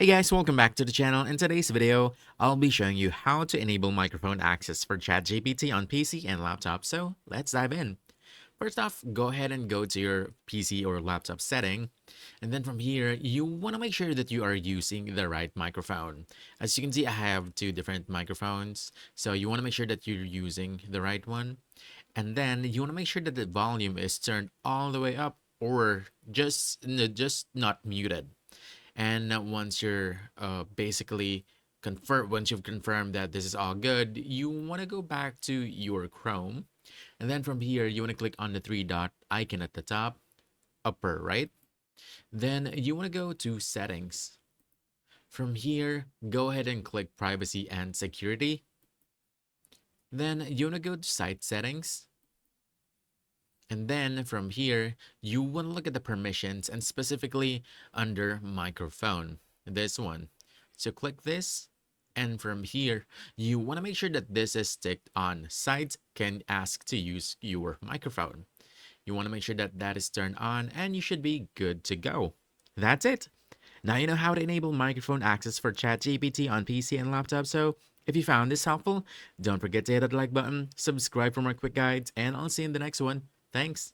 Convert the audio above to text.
Hey guys, welcome back to the channel. In today's video, I'll be showing you how to enable microphone access for ChatGPT on PC and laptop. So let's dive in. First off, go ahead and go to your PC or laptop setting. And then from here, you want to make sure that you are using the right microphone. As you can see, I have two different microphones. So you want to make sure that you're using the right one. And then you want to make sure that the volume is turned all the way up or just not muted. And once you're basically once you've confirmed that this is all good, you want to go back to your Chrome. And then from here, you want to click on the three dot icon at the top, upper right. Then you want to go to settings. From here, go ahead and click privacy and security. Then you want to go to site settings. And then from here, you want to look at the permissions and specifically under microphone, this one. So click this. And from here, you want to make sure that this is ticked on. Sites can ask to use your microphone. You want to make sure that that is turned on and you should be good to go. That's it. Now you know how to enable microphone access for ChatGPT on PC and laptop. So if you found this helpful, don't forget to hit that like button, subscribe for more quick guides, and I'll see you in the next one. Thanks.